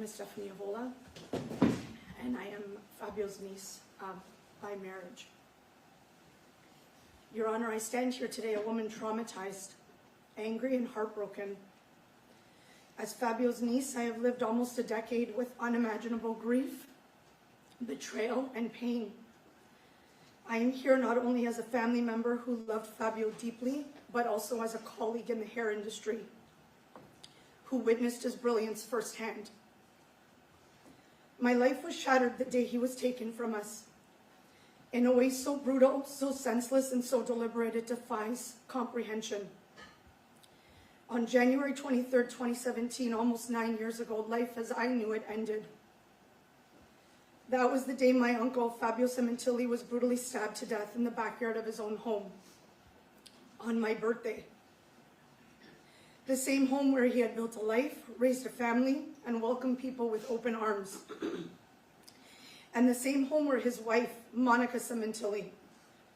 name is Stephanie Aola, and I am Fabio's niece by marriage. Your Honor, I stand here today a woman traumatized, angry, and heartbroken. As Fabio's niece, I have lived almost a decade with unimaginable grief, betrayal, and pain. I am here not only as a family member who loved Fabio deeply, but also as a colleague in the hair industry who witnessed his brilliance firsthand. My life was shattered the day he was taken from us. In a way so brutal, so senseless, and so deliberate, it defies comprehension. On January 23rd, 2017, almost 9 years ago, life as I knew it ended. That was the day my uncle, Fabio Sementilli, was brutally stabbed to death in the backyard of his own home on my birthday. The same home where he had built a life, raised a family, and welcomed people with open arms. And the same home where his wife, Monica Sementilli,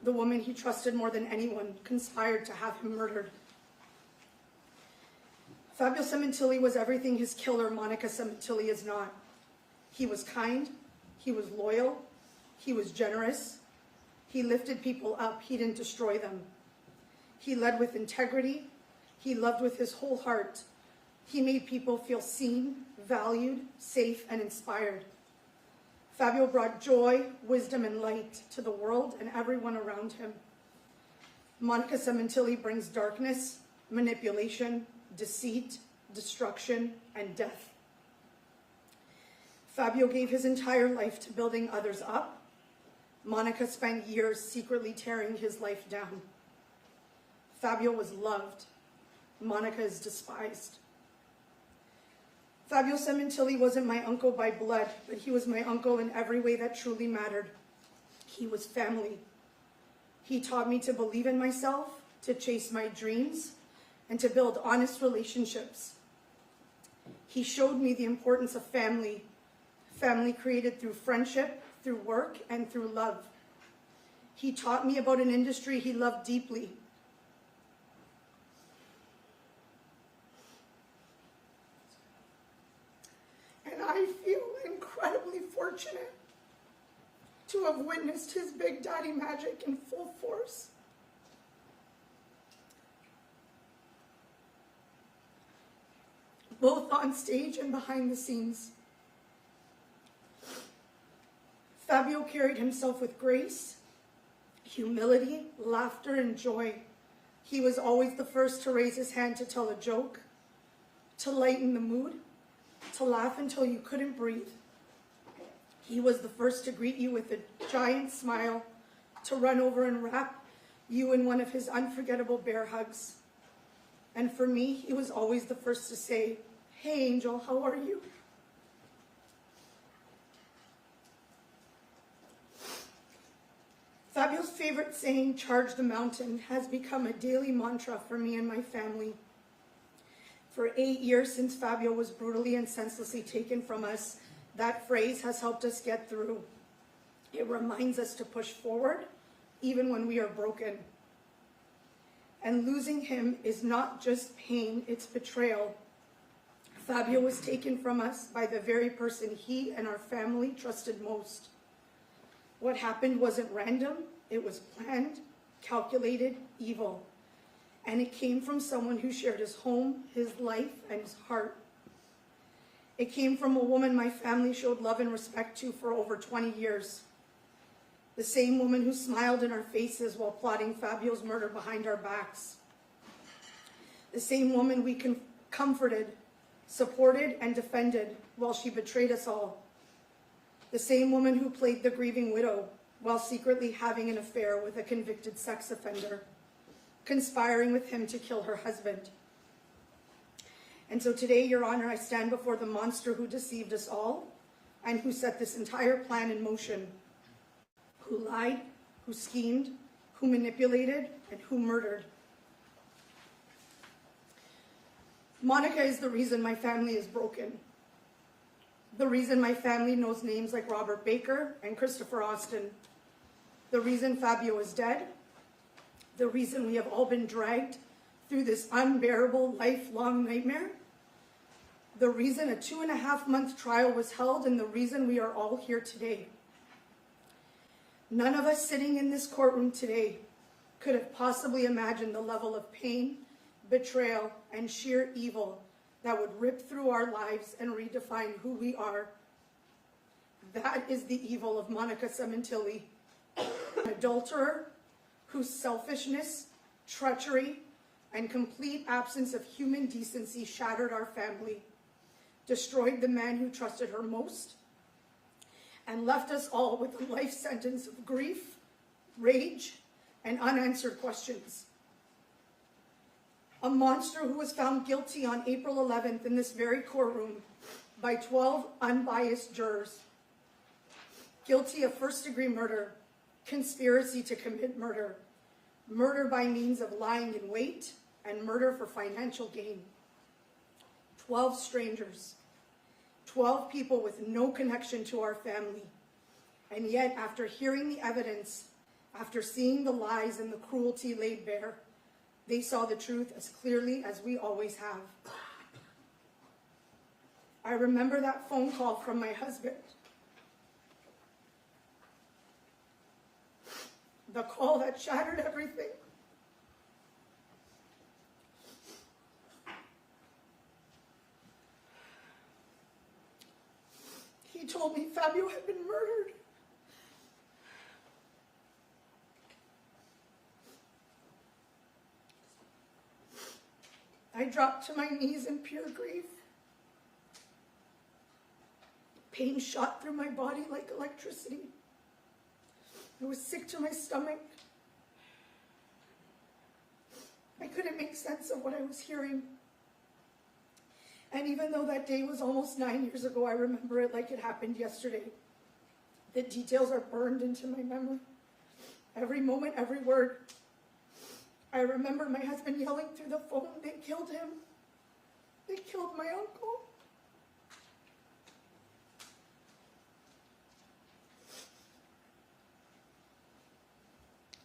the woman he trusted more than anyone, conspired to have him murdered. Fabio Sementilli was everything his killer, Monica Sementilli, is not. He was kind, he was loyal, he was generous, he lifted people up, he didn't destroy them. He led with integrity, he loved with his whole heart. He made people feel seen, valued, safe, and inspired. Fabio brought joy, wisdom, and light to the world and everyone around him. Monica Sementilli brings darkness, manipulation, deceit, destruction, and death. Fabio gave his entire life to building others up. Monica spent years secretly tearing his life down. Fabio was loved. Monica is despised. Fabio Sementilli wasn't my uncle by blood, but he was my uncle in every way that truly mattered. He was family. He taught me to believe in myself, to chase my dreams, and to build honest relationships. He showed me the importance of family, family created through friendship, through work, and through love. He taught me about an industry he loved deeply. And I feel incredibly fortunate to have witnessed his Big Daddy magic in full force. Both on stage and behind the scenes. Fabio carried himself with grace, humility, laughter, and joy. He was always the first to raise his hand to tell a joke, to lighten the mood, to laugh until you couldn't breathe. He was the first to greet you with a giant smile, to run over and wrap you in one of his unforgettable bear hugs. And for me, he was always the first to say, "Hey, Angel, how are you?" Fabio's favorite saying, "Charge the mountain," has become a daily mantra for me and my family. For 8 years since Fabio was brutally and senselessly taken from us, that phrase has helped us get through. It reminds us to push forward, even when we are broken. And losing him is not just pain, it's betrayal. Fabio was taken from us by the very person he and our family trusted most. What happened wasn't random, it was planned, calculated, evil. And it came from someone who shared his home, his life, and his heart. It came from a woman my family showed love and respect to for over 20 years. The same woman who smiled in our faces while plotting Fabio's murder behind our backs. The same woman we comforted, supported, and defended while she betrayed us all. The same woman who played the grieving widow while secretly having an affair with a convicted sex offender, conspiring with him to kill her husband. And so today, Your Honor, I stand before the monster who deceived us all and who set this entire plan in motion, who lied, who schemed, who manipulated, and who murdered. Monica is the reason my family is broken. The reason my family knows names like Robert Baker and Christopher Austin. The reason Fabio is dead. The reason we have all been dragged through this unbearable, lifelong nightmare. the reason a 2.5-month trial was held, and the reason we are all here today. None of us sitting in this courtroom today could have possibly imagined the level of pain, betrayal, and sheer evil that would rip through our lives and redefine who we are. That is the evil of Monica Sementilli, an adulterer whose selfishness, treachery, and complete absence of human decency shattered our family, destroyed the man who trusted her most, and left us all with a life sentence of grief, rage, and unanswered questions. A monster who was found guilty on April 11th in this very courtroom by 12 unbiased jurors. Guilty of first-degree murder, conspiracy to commit murder, murder by means of lying in wait, and murder for financial gain. 12 strangers, 12 people with no connection to our family. And yet, after hearing the evidence, after seeing the lies and the cruelty laid bare, they saw the truth as clearly as we always have. I remember that phone call from my husband. The call that shattered everything. He told me Fabio had been murdered. I dropped to my knees in pure grief. Pain shot through my body like electricity. I was sick to my stomach. I couldn't make sense of what I was hearing. And even though that day was almost 9 years ago, I remember it like it happened yesterday. The details are burned into my memory. Every moment, every word. I remember my husband yelling through the phone, "They killed him. They killed my uncle."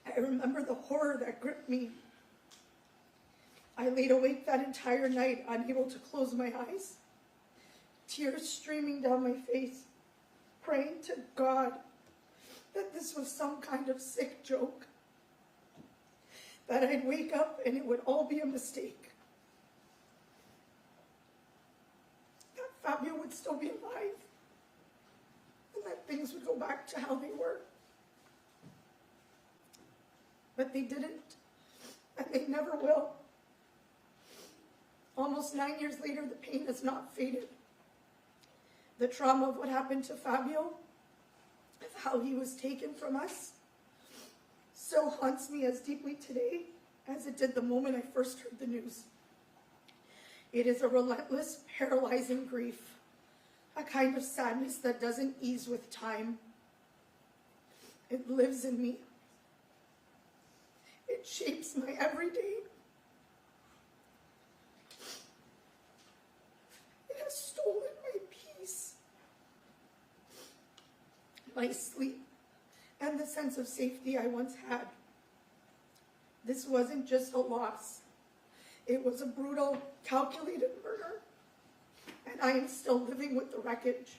I remember the horror that gripped me. I laid awake that entire night, unable to close my eyes, tears streaming down my face, praying to God that this was some kind of sick joke, that I'd wake up and it would all be a mistake, that Fabio would still be alive, and that things would go back to how they were. But they didn't, and they never will. Almost 9 years later, the pain has not faded. The trauma of what happened to Fabio, of how he was taken from us, still haunts me as deeply today as it did the moment I first heard the news. It is a relentless, paralyzing grief, a kind of sadness that doesn't ease with time. It lives in me. It shapes my everyday. It has stolen my peace, my sleep, and the sense of safety I once had. This wasn't just a loss. It was a brutal, calculated murder, and I am still living with the wreckage.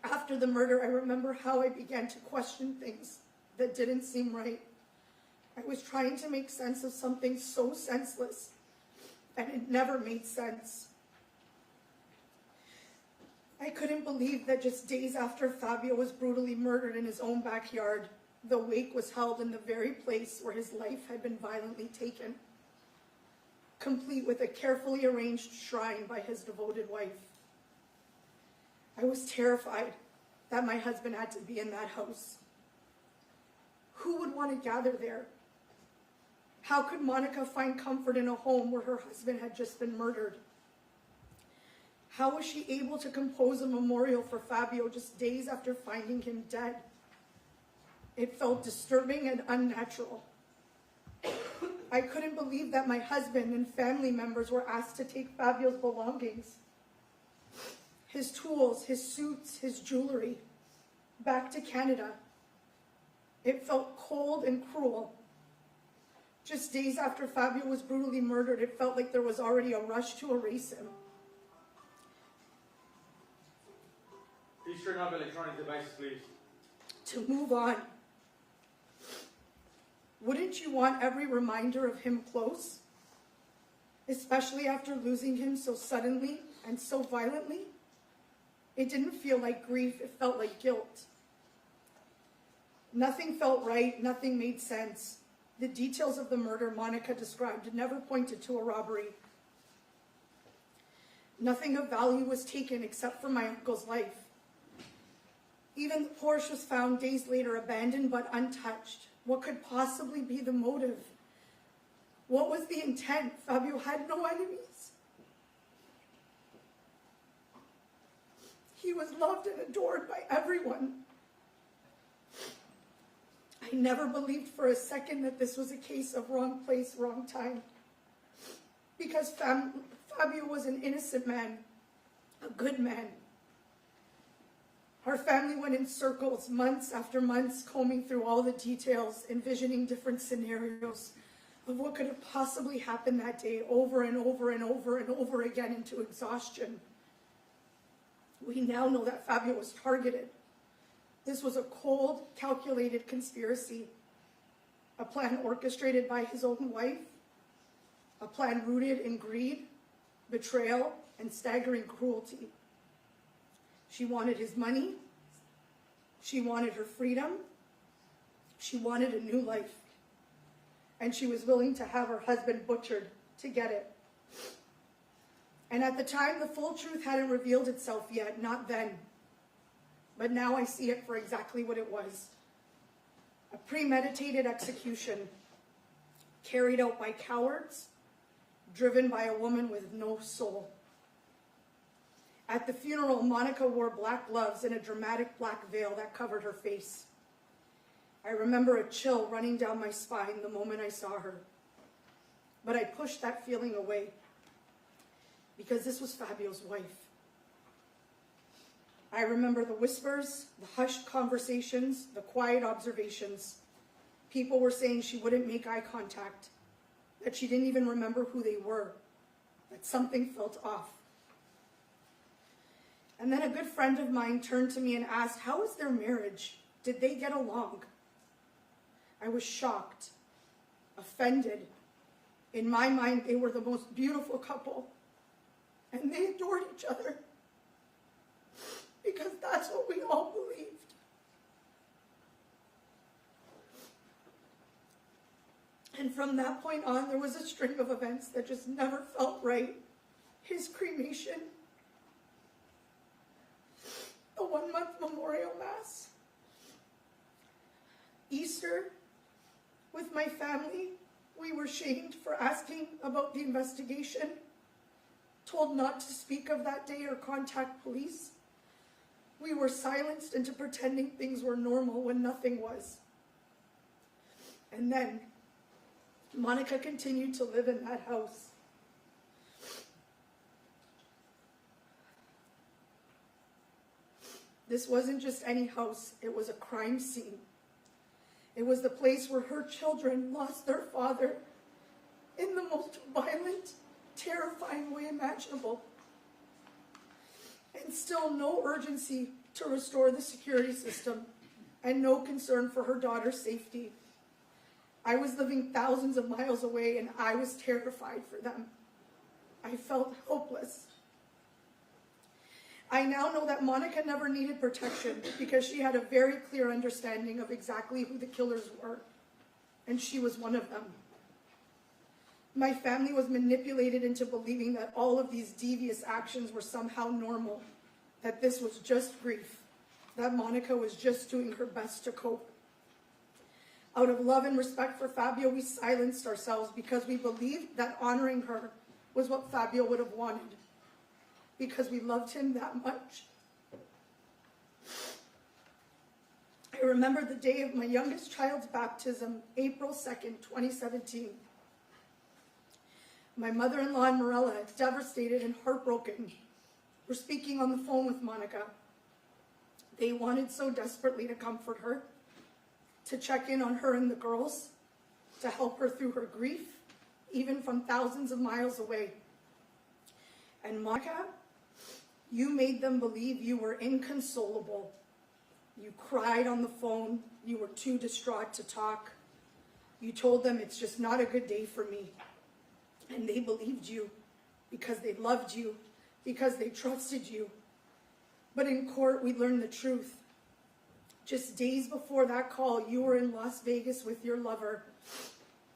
After the murder, I remember how I began to question things that didn't seem right. I was trying to make sense of something so senseless, and it never made sense. I couldn't believe that just days after Fabio was brutally murdered in his own backyard, the wake was held in the very place where his life had been violently taken, complete with a carefully arranged shrine by his devoted wife. I was terrified that my husband had to be in that house. Who would want to gather there? How could Monica find comfort in a home where her husband had just been murdered? How was she able to compose a memorial for Fabio just days after finding him dead? It felt disturbing and unnatural. I couldn't believe that my husband and family members were asked to take Fabio's belongings, his tools, his suits, his jewelry, back to Canada. It felt cold and cruel. Just days after Fabio was brutally murdered, it felt like there was already a rush to erase him. Please turn off electronic devices, please. To move on. Wouldn't you want every reminder of him close? Especially after losing him so suddenly and so violently? It didn't feel like grief, it felt like guilt. Nothing felt right, nothing made sense. The details of the murder Monica described never pointed to a robbery. Nothing of value was taken except for my uncle's life. Even the Porsche was found days later abandoned but untouched. What could possibly be the motive? What was the intent? Fabio had no enemies. He was loved and adored by everyone. I never believed for a second that this was a case of wrong place, wrong time. Because Fabio was an innocent man, a good man. Our family went in circles, months after months, combing through all the details, envisioning different scenarios of what could have possibly happened that day, over and over and over and over again into exhaustion. We now know that Fabio was targeted. This was a cold, calculated conspiracy, a plan orchestrated by his own wife, a plan rooted in greed, betrayal, and staggering cruelty. She wanted his money, she wanted her freedom, she wanted a new life, and she was willing to have her husband butchered to get it. And at the time, the full truth hadn't revealed itself yet, not then. But now I see it for exactly what it was. A premeditated execution carried out by cowards, driven by a woman with no soul. At the funeral, Monica wore black gloves and a dramatic black veil that covered her face. I remember a chill running down my spine the moment I saw her. But I pushed that feeling away because this was Fabio's wife. I remember the whispers, the hushed conversations, the quiet observations. People were saying she wouldn't make eye contact, that she didn't even remember who they were, that something felt off. And then a good friend of mine turned to me and asked, how was their marriage? Did they get along? I was shocked, offended. In my mind, they were the most beautiful couple, and they adored each other. Because that's what we all believed. And from that point on, there was a string of events that just never felt right. His cremation, the 1-month memorial mass, Easter, with my family, we were shamed for asking about the investigation, told not to speak of that day or contact police. We were silenced into pretending things were normal when nothing was. And then, Monica continued to live in that house. This wasn't just any house, it was a crime scene. It was the place where her children lost their father in the most violent, terrifying way imaginable. And still no urgency to restore the security system and no concern for her daughter's safety. I was living thousands of miles away and I was terrified for them. I felt hopeless. I now know that Monica never needed protection because she had a very clear understanding of exactly who the killers were, and she was one of them. My family was manipulated into believing that all of these devious actions were somehow normal, that this was just grief, that Monica was just doing her best to cope. Out of love and respect for Fabio, we silenced ourselves because we believed that honoring her was what Fabio would have wanted, because we loved him that much. I remember the day of my youngest child's baptism, April 2nd, 2017. My mother-in-law and Morella, devastated and heartbroken, were speaking on the phone with Monica. They wanted so desperately to comfort her, to check in on her and the girls. to help her through her grief, even from thousands of miles away. And Monica, you made them believe you were inconsolable. You cried on the phone. You were too distraught to talk. You told them it's just not a good day for me. And they believed you because they loved you, because they trusted you. But in court, we learned the truth. Just days before that call, you were in Las Vegas with your lover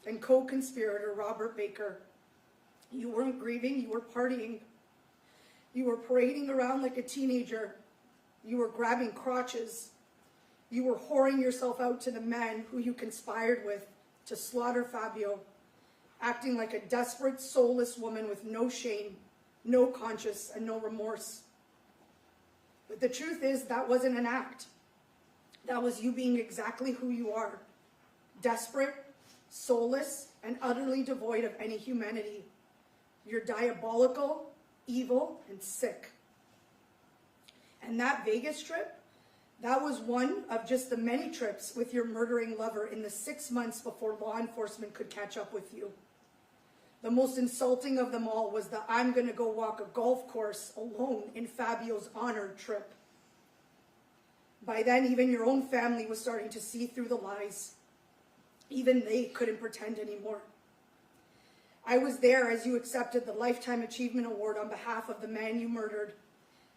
and co-conspirator, Robert Baker. You weren't grieving, you were partying. You were parading around like a teenager. You were grabbing crotches. You were whoring yourself out to the man who you conspired with to slaughter Fabio, acting like a desperate, soulless woman with no shame, no conscience, and no remorse. But the truth is, that wasn't an act. That was you being exactly who you are, desperate, soulless, and utterly devoid of any humanity. You're diabolical, evil, and sick. And that Vegas trip, that was one of just the many trips with your murdering lover in the 6 months before law enforcement could catch up with you. The most insulting of them all was the I'm gonna go walk a golf course alone in Fabio's honor trip. By then, even your own family was starting to see through the lies. Even they couldn't pretend anymore. I was there as you accepted the Lifetime Achievement Award on behalf of the man you murdered.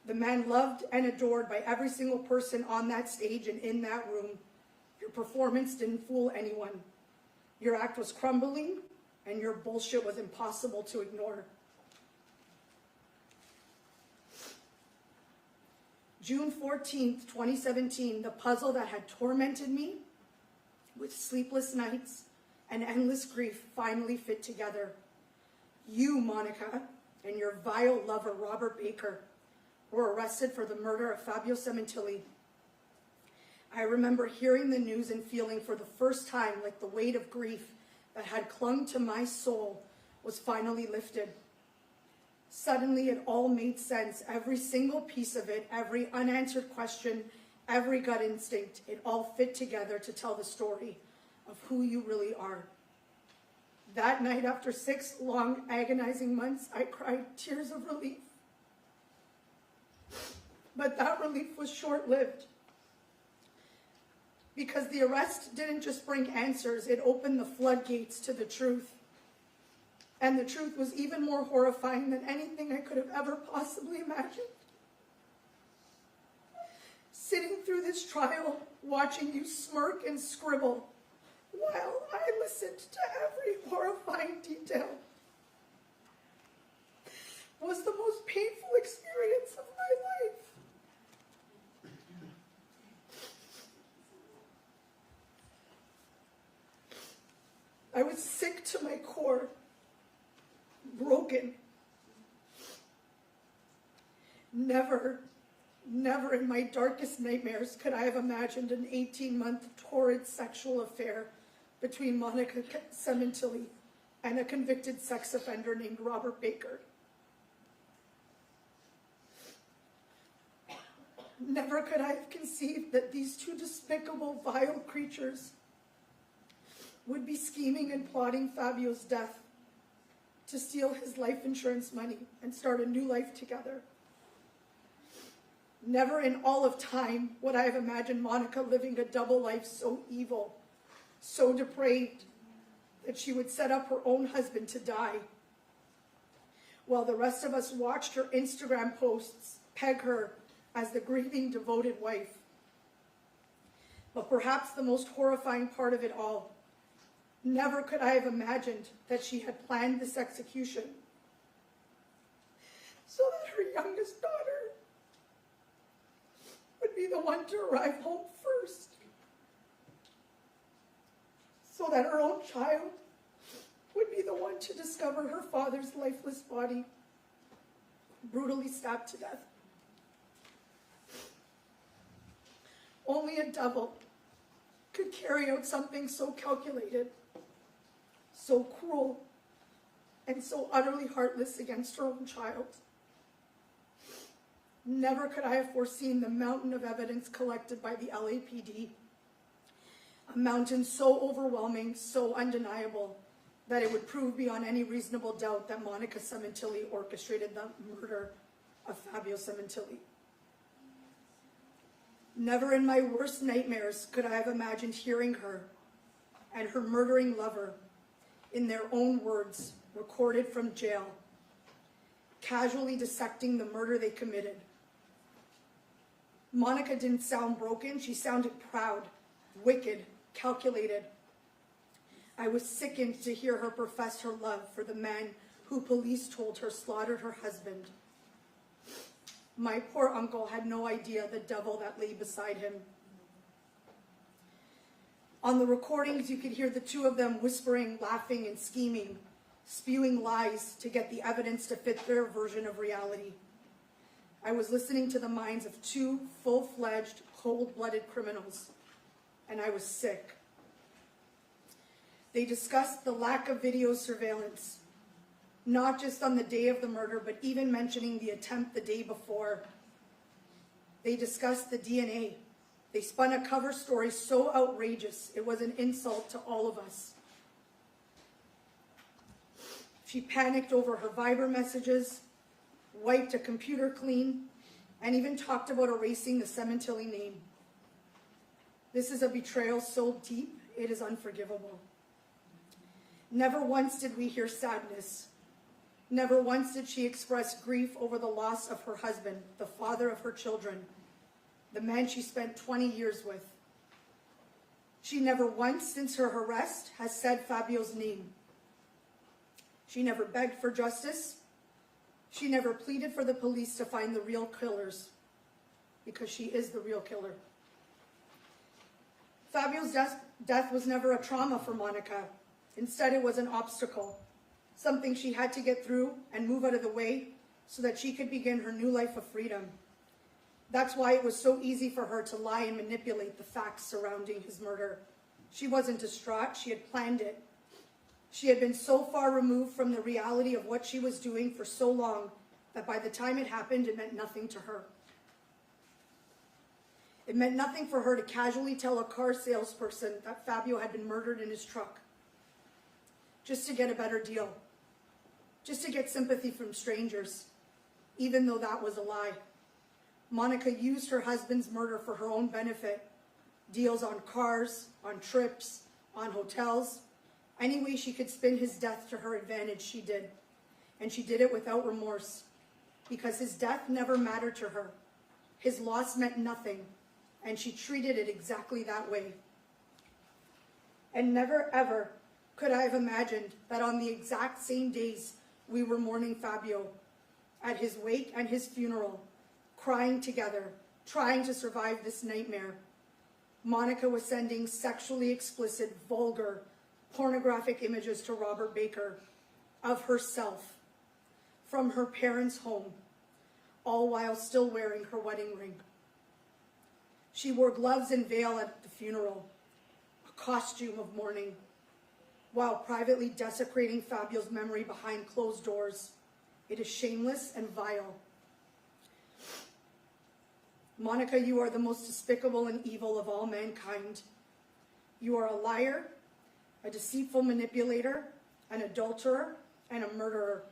The man loved and adored by every single person on that stage and in that room. Your performance didn't fool anyone. Your act was crumbling, and your bullshit was impossible to ignore. June 14th, 2017, the puzzle that had tormented me with sleepless nights and endless grief finally fit together. You, Monica, and your vile lover, Robert Baker, were arrested for the murder of Fabio Sementilli. I remember hearing the news and feeling for the first time like the weight of grief that had clung to my soul was finally lifted. Suddenly it all made sense, every single piece of it, every unanswered question, every gut instinct, it all fit together to tell the story of who you really are. That night, after 6 long, agonizing months, I cried tears of relief. But that relief was short-lived, because the arrest didn't just bring answers, it opened the floodgates to the truth. And the truth was even more horrifying than anything I could have ever possibly imagined. Sitting through this trial, watching you smirk and scribble, while I listened to every horrifying detail, was the most painful experience of my life. I was sick to my core, broken. Never in my darkest nightmares could I have imagined an 18-month torrid sexual affair between Monica Sementilli and a convicted sex offender named Robert Baker. Never could I have conceived that these two despicable, vile creatures would be scheming and plotting Fabio's death to steal his life insurance money and start a new life together. Never in all of time would I have imagined Monica living a double life so evil, so depraved, that she would set up her own husband to die, while the rest of us watched her Instagram posts peg her as the grieving, devoted wife. But perhaps the most horrifying part of it all, never could I have imagined that she had planned this execution so that her youngest daughter would be the one to arrive home first, so that her own child would be the one to discover her father's lifeless body, brutally stabbed to death. Only a devil could carry out something so calculated, so cruel, and so utterly heartless against her own child. Never could I have foreseen the mountain of evidence collected by the LAPD, A mountain so overwhelming, so undeniable, that it would prove beyond any reasonable doubt that Monica Sementilli orchestrated the murder of Fabio Sementilli. Never in my worst nightmares could I have imagined hearing her and her murdering lover, in their own words, recorded from jail, casually dissecting the murder they committed. Monica didn't sound broken, she sounded proud, wicked, calculated. I was sickened to hear her profess her love for the man who police told her slaughtered her husband. My poor uncle had no idea the devil that lay beside him. On the recordings, you could hear the two of them whispering, laughing, and scheming, spewing lies to get the evidence to fit their version of reality. I was listening to the minds of two full-fledged, cold-blooded criminals, and I was sick. They discussed the lack of video surveillance, not just on the day of the murder, but even mentioning the attempt the day before. They discussed the DNA. They spun a cover story so outrageous, it was an insult to all of us. She panicked over her Viber messages, wiped a computer clean, and even talked about erasing the Sementilli name. This is a betrayal so deep, it is unforgivable. Never once did we hear sadness. Never once did she express grief over the loss of her husband, the father of her children, the man she spent 20 years with. She never once, since her arrest, has said Fabio's name. She never begged for justice. She never pleaded for the police to find the real killers, because she is the real killer. Fabio's death was never a trauma for Monica. Instead, it was an obstacle, something she had to get through and move out of the way so that she could begin her new life of freedom. That's why it was so easy for her to lie and manipulate the facts surrounding his murder. She wasn't distraught, she had planned it. She had been so far removed from the reality of what she was doing for so long that by the time it happened, it meant nothing to her. It meant nothing for her to casually tell a car salesperson that Fabio had been murdered in his truck, just to get a better deal, just to get sympathy from strangers, even though that was a lie. Monica used her husband's murder for her own benefit, deals on cars, on trips, on hotels. Any way she could spin his death to her advantage, she did. And she did it without remorse, because his death never mattered to her. His loss meant nothing, and she treated it exactly that way. And never ever could I have imagined that on the exact same days we were mourning Fabio, at his wake and his funeral, crying together, trying to survive this nightmare, Monica was sending sexually explicit, vulgar, pornographic images to Robert Baker of herself from her parents' home, all while still wearing her wedding ring. She wore gloves and veil at the funeral, a costume of mourning, while privately desecrating Fabio's memory behind closed doors. It is shameless and vile. Monica, you are the most despicable and evil of all mankind. You are a liar, a deceitful manipulator, an adulterer, and a murderer.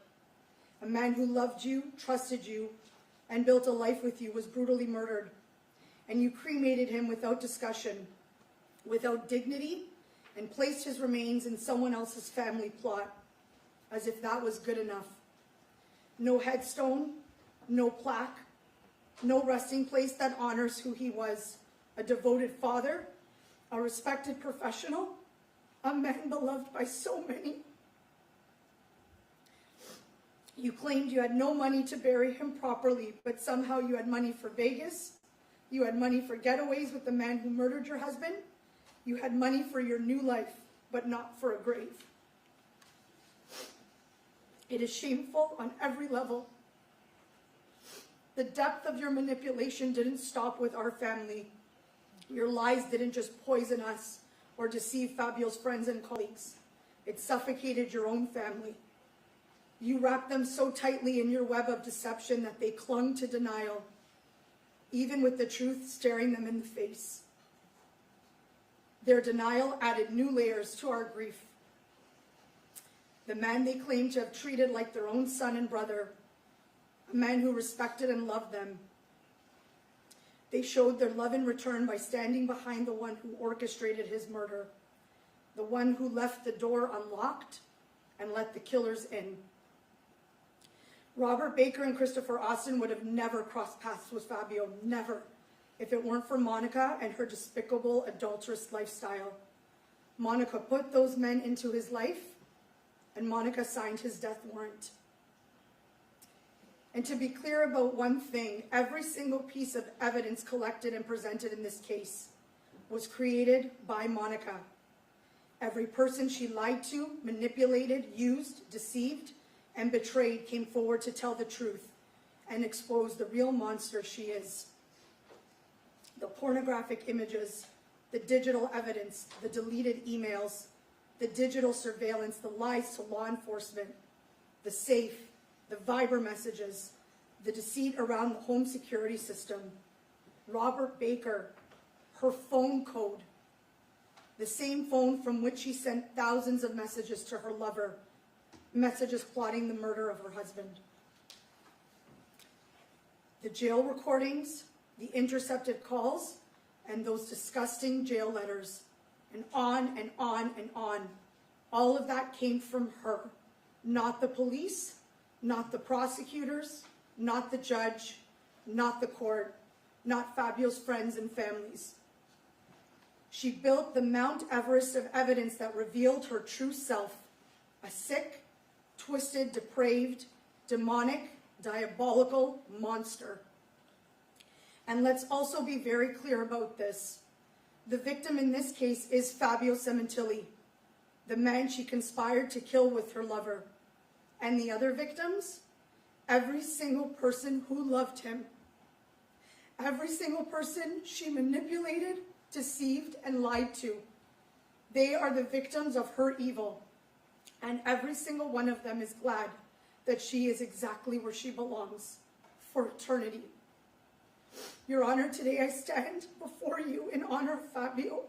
A man who loved you, trusted you, and built a life with you was brutally murdered. And you cremated him without discussion, without dignity, and placed his remains in someone else's family plot, as if that was good enough. No headstone, no plaque, no resting place that honors who he was, a devoted father, a respected professional, a man beloved by so many. You claimed you had no money to bury him properly, but somehow you had money for Vegas, you had money for getaways with the man who murdered your husband, you had money for your new life, but not for a grave. It is shameful on every level. The depth of your manipulation didn't stop with our family. Your lies didn't just poison us or deceive Fabio's friends and colleagues. It suffocated your own family. You wrapped them so tightly in your web of deception that they clung to denial, even with the truth staring them in the face. Their denial added new layers to our grief. The man they claimed to have treated like their own son and brother, a man who respected and loved them. They showed their love in return by standing behind the one who orchestrated his murder, the one who left the door unlocked and let the killers in. Robert Baker and Christopher Austin would have never crossed paths with Fabio, never, if it weren't for Monica and her despicable adulterous lifestyle. Monica put those men into his life, and Monica signed his death warrant. And to be clear about one thing, every single piece of evidence collected and presented in this case was created by Monica. Every person she lied to, manipulated, used, deceived, and betrayed came forward to tell the truth and expose the real monster she is. The pornographic images, the digital evidence, the deleted emails, the digital surveillance, the lies to law enforcement, the safe, the Viber messages, the deceit around the home security system, Robert Baker, her phone code, the same phone from which she sent thousands of messages to her lover, messages plotting the murder of her husband. The jail recordings, the intercepted calls, and those disgusting jail letters, and on and on and on. All of that came from her, not the police, not the prosecutors, not the judge, not the court, not Fabio's friends and families. She built the Mount Everest of evidence that revealed her true self, a sick, twisted, depraved, demonic, diabolical monster. And let's also be very clear about this. The victim in this case is Fabio Sementilli, the man she conspired to kill with her lover. And the other victims? Every single person who loved him. Every single person she manipulated, deceived, and lied to. They are the victims of her evil. And every single one of them is glad that she is exactly where she belongs, for eternity. Your Honor, today I stand before you in honor of Fabio.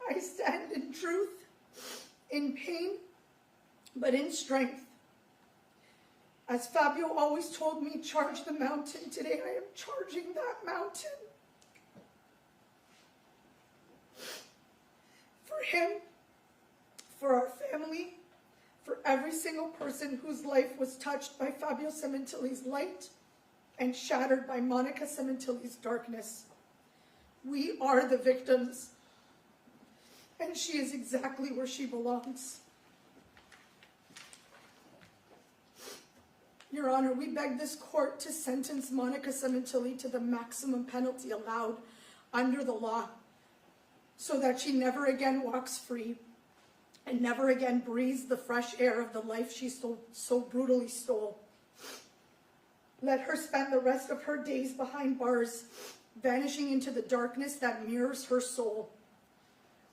I stand in truth, in pain, but in strength. As Fabio always told me, charge the mountain. Today I am charging that mountain. For him, for our family, for every single person whose life was touched by Fabio Sementilli's light and shattered by Monica Sementilli's darkness. We are the victims, and she is exactly where she belongs. Your Honor, we beg this court to sentence Monica Sementilli to the maximum penalty allowed under the law, so that she never again walks free and never again breathes the fresh air of the life she so brutally stole. Let her spend the rest of her days behind bars, vanishing into the darkness that mirrors her soul.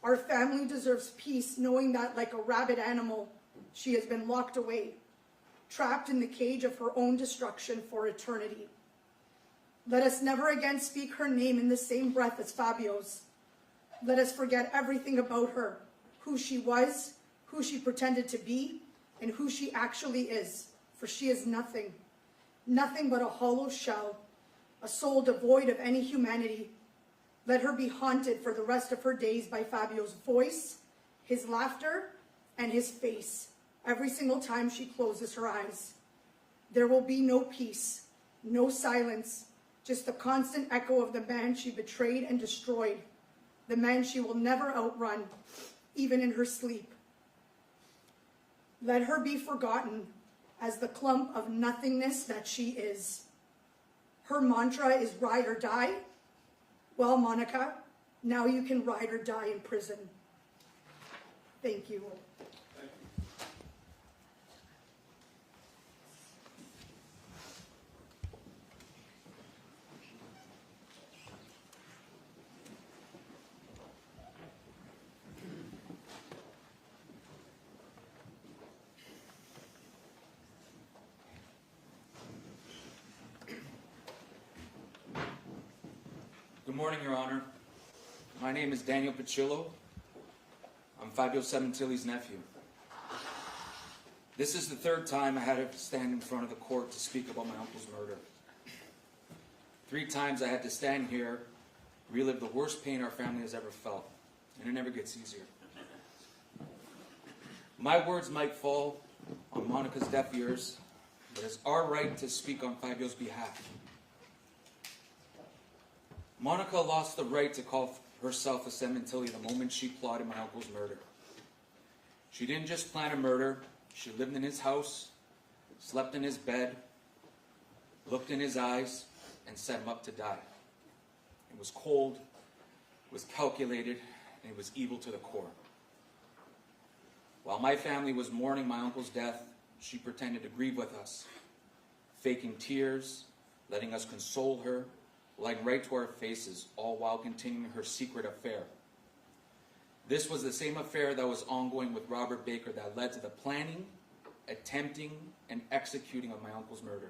Our family deserves peace, knowing that, like a rabid animal, she has been locked away, trapped in the cage of her own destruction for eternity. Let us never again speak her name in the same breath as Fabio's. Let us forget everything about her, who she was, who she pretended to be, and who she actually is, for she is nothing. Nothing but a hollow shell, a soul devoid of any humanity. Let her be haunted for the rest of her days by Fabio's voice, his laughter, and his face, every single time she closes her eyes. There will be no peace, no silence, just the constant echo of the man she betrayed and destroyed, the man she will never outrun, even in her sleep. Let her be forgotten as the clump of nothingness that she is. Her mantra is ride or die. Well, Monica, now you can ride or die in prison. Thank you. Good morning, Your Honor. My name is Daniel Pachillo. I'm Fabio Sementilli's nephew. This is the third time I had to stand in front of the court to speak about my uncle's murder. 3 times I had to stand here, relive the worst pain our family has ever felt, and it never gets easier. My words might fall on Monica's deaf ears, but it's our right to speak on Fabio's behalf. Monica lost the right to call herself a Sementilli the moment she plotted my uncle's murder. She didn't just plan a murder, she lived in his house, slept in his bed, looked in his eyes, and set him up to die. It was cold, it was calculated, and it was evil to the core. While my family was mourning my uncle's death, she pretended to grieve with us, faking tears, letting us console her, lying right to our faces, all while continuing her secret affair. This was the same affair that was ongoing with Robert Baker that led to the planning, attempting, and executing of my uncle's murder.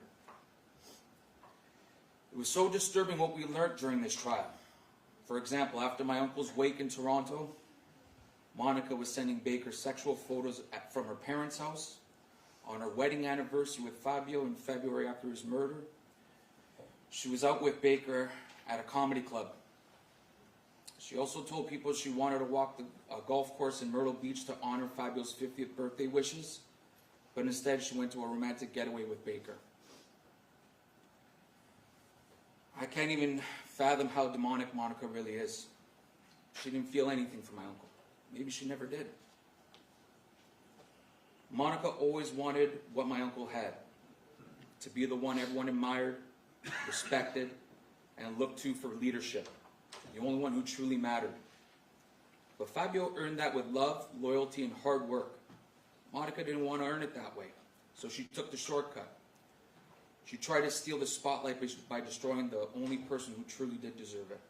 It was so disturbing what we learned during this trial. For example, after my uncle's wake in Toronto, Monica was sending Baker sexual photos from her parents' house. On her wedding anniversary with Fabio in February after his murder, she was out with Baker at a comedy club. She also told people she wanted to walk the golf course in Myrtle Beach to honor Fabio's 50th birthday wishes, but instead she went to a romantic getaway with Baker. I can't even fathom how demonic Monica really is. She didn't feel anything for my uncle. Maybe she never did. Monica always wanted what my uncle had, to be the one everyone admired, respected, and looked to for leadership, the only one who truly mattered. But Fabio earned that with love, loyalty, and hard work. Monica didn't want to earn it that way, so she took the shortcut. She tried to steal the spotlight by destroying the only person who truly did deserve it.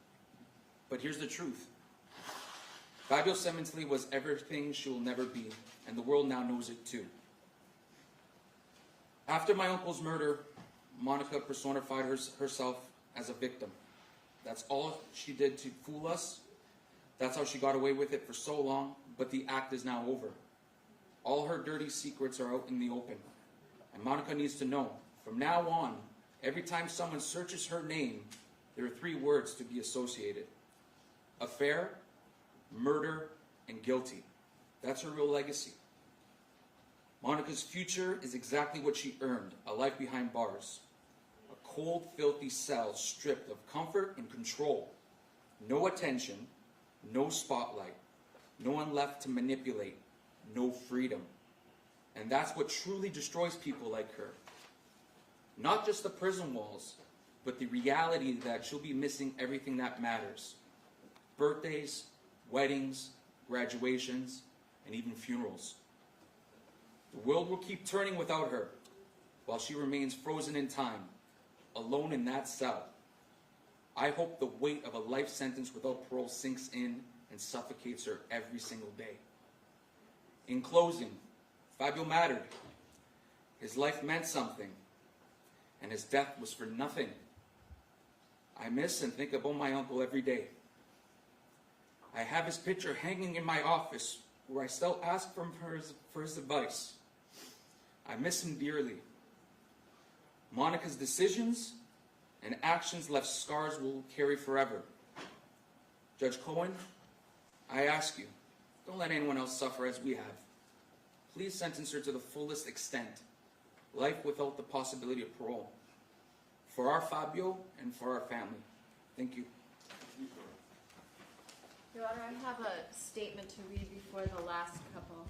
But here's the truth. Fabio Sementilli was everything she will never be, and the world now knows it too. After my uncle's murder, Monica personified herself as a victim. That's all she did to fool us. That's how she got away with it for so long, but the act is now over. All her dirty secrets are out in the open. And Monica needs to know, from now on, every time someone searches her name, there are 3 words to be associated: affair, murder, and guilty. That's her real legacy. Monica's future is exactly what she earned: a life behind bars. A cold, filthy cell stripped of comfort and control. No attention, no spotlight, no one left to manipulate, no freedom. And that's what truly destroys people like her. Not just the prison walls, but the reality that she'll be missing everything that matters. Birthdays, weddings, graduations, and even funerals. The world will keep turning without her, while she remains frozen in time, alone in that cell. I hope the weight of a life sentence without parole sinks in and suffocates her every single day. In closing, Fabio mattered. His life meant something, and his death was for nothing. I miss and think about my uncle every day. I have his picture hanging in my office, where I still ask for his advice. I miss him dearly. Monica's decisions and actions left scars we'll carry forever. Judge Cohen, I ask you, don't let anyone else suffer as we have. Please sentence her to the fullest extent, life without the possibility of parole. For our Fabio and for our family. Thank you. Your Honor, I have a statement to read before the last couple.